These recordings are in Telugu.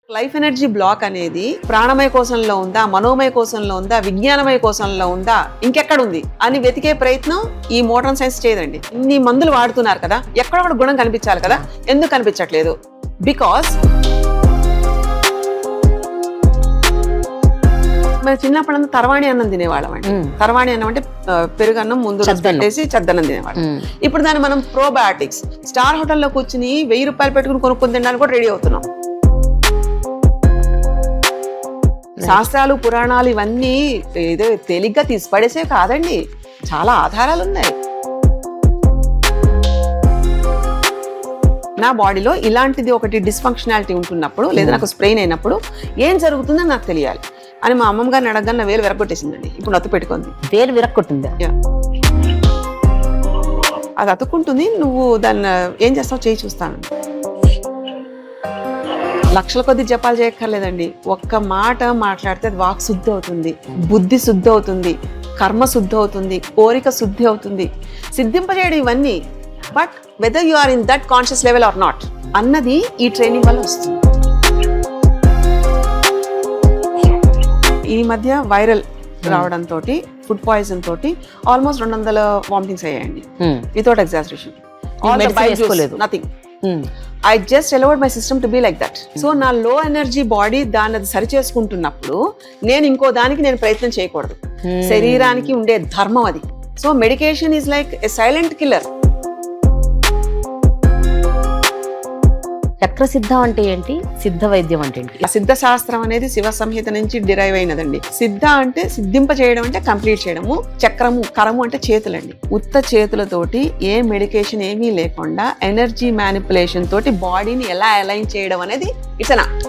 లైఫ్ ఎనర్జీ బ్లాక్ అనేది ప్రాణమయ కోశంలో ఉందా, మనోమయ కోశంలో ఉందా, విజ్ఞానమయ కోశంలో ఉందా, ఇంకెక్కడ ఉంది అని వెతికే ప్రయత్నం ఈ మోడర్న్ సైన్స్ చేయదండి. ఇన్ని మందులు వాడుతున్నారు కదా, ఎక్కడొక్కడ గుణం కనిపించాలి కదా, ఎందుకు కనిపించట్లేదు? బికాస్ మరి చిన్నప్పుడంతా తర్వాణి అన్నం తినేవాళ్ళం అండి. తర్వాణి అన్నం అంటే పెరుగన్నం ముందు పెట్టేసి చద్దన్నం తినేవాళ్ళం. ఇప్పుడు దాన్ని మనం ప్రోబయాటిక్స్ స్టార్ హోటల్లో కూర్చుని 1000 రూపాయలు పెట్టుకుని కొనుక్కొని తినడానికి కూడా రెడీ అవుతున్నాం. శాస్త్రాలు పురాణాలు ఇవన్నీ ఏదో తేలిగ్గా తీసిపడేసే కాదండి, చాలా ఆధారాలు ఉన్నాయి. నా బాడీలో ఇలాంటిది ఒకటి డిస్ఫంక్షనాలిటీ ఉంటున్నప్పుడు లేదా నాకు స్ప్రెయిన్ అయినప్పుడు ఏం జరుగుతుందో నాకు తెలియాలి అని మా అమ్మమ్మ గారిని అడగగా నా వేలు విరగొట్టేసిందండి. ఇప్పుడు అత్తు పెట్టుకుంది. వేలు విరగొట్టిందా? అది అతుక్కుంటుంది, నువ్వు దాన్ని ఏం చేస్తావు చేయి చూస్తాను. లక్షల కొద్ది జపాలు చేయక్కర్లేదండి, ఒక్క మాట మాట్లాడితే అది వాక్ శుద్ధి అవుతుంది, బుద్ధి శుద్ధి అవుతుంది, కర్మ శుద్ధి అవుతుంది, కోరిక శుద్ధి అవుతుంది. సిద్ధింపజేయడం ఇవన్నీ, but whether you are in that conscious level or not అన్నది ఈ ట్రైనింగ్ వల్ల వస్తుంది. ఈ మధ్య వైరల్ రావడంతో ఫుడ్ పాయిజన్ తోటి ఆల్మోస్ట్ 200 వామిటింగ్స్ అయ్యాయండి, without exaggeration. Nothing. I just allowed my system to be like that. So నా లో ఎనర్జీ బాడీ దాన్ని అది సరి చేసుకుంటున్నప్పుడు నేను ఇంకో దానికి నేను ప్రయత్నం చేయకూడదు. శరీరానికి ఉండే ధర్మం అది. So medication is like a silent killer. చక్ర సిద్ధం అంటే ఏంటి, సిద్ధ వైద్యం అంటే ఏంటి? సిద్ధ శాస్త్రం అనేది శివ సంహిత నుంచి డిరైవ్ అయినదండి. సిద్ధ అంటే సిద్ధింప చేయడం, అంటే కంప్లీట్ చేయడము. చక్రము, కరము అంటే చేతులండి. ఉత్త చేతులతోటి ఏ మెడికేషన్ ఏమీ లేకుండా ఎనర్జీ మ్యానిపులేషన్ తోటి బాడీని ఎలా అలైన్ చేయడం అనేది it's an art.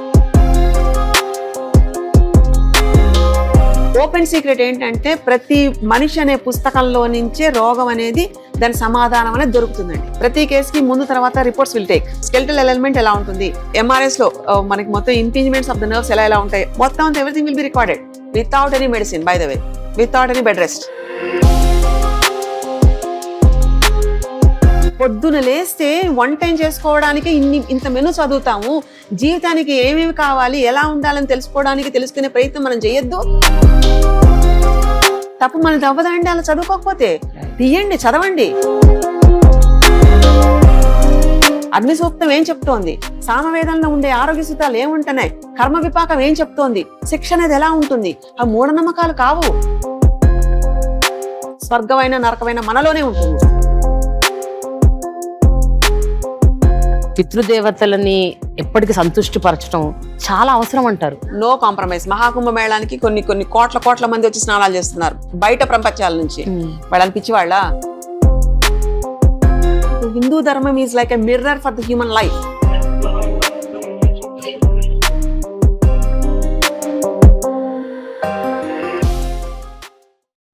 Open secret ఏంటంటే ప్రతి మనిషి అనే పుస్తకంలో నుంచే రోగం అనేది దాని సమాధానం అనేది దొరుకుతుందండి. ప్రతి కేసుకి ముందు తర్వాత reports will take. Skeletal element ఎలా ఉంటుంది, ఎంఆర్ఎస్ లో మనకి మొత్తం ఇంపింజ్మెంట్స్ ఆఫ్ ద నర్వ్స్ ఎలా ఉంటాయి, మొత్తం అంతా everything will be recorded without any medicine, by the way, without any bed rest. పొద్దున లేస్తే వంట ఏం చేసుకోవడానికి ఇంత మెను చదువుతాము. జీవితానికి ఏమేమి కావాలి, ఎలా ఉండాలని తెలుసుకునే ప్రయత్నం మనం చేయొద్దు. తప్పు మనది అవ్వదండి అలా చదువుకోకపోతే. తీయండి, చదవండి. అగ్ని సూక్తం ఏం చెప్తోంది, సామవేదంలో ఉండే ఆరోగ్య సూత్రాలు ఏముంటున్నాయి, కర్మ విపాకం ఏం చెప్తోంది, శిక్ష అనేది ఎలా ఉంటుంది. ఆ మూఢనమ్మకాలు కావు. స్వర్గమైన నరకమైన మనలోనే ఉంటుంది. పితృదేవతలని ఎప్పటికీ సంతృష్టిపరచడం చాలా అవసరం అంటారు. No compromise. మహాకుంభమేళానికి కొన్ని కోట్ల మంది వచ్చి స్నానాలు చేస్తున్నారు బయట ప్రపంచాల నుంచి. వాళ్ళని పిచ్చివాళ్ళ. హిందూ ధర్మం is like a mirror for the human life.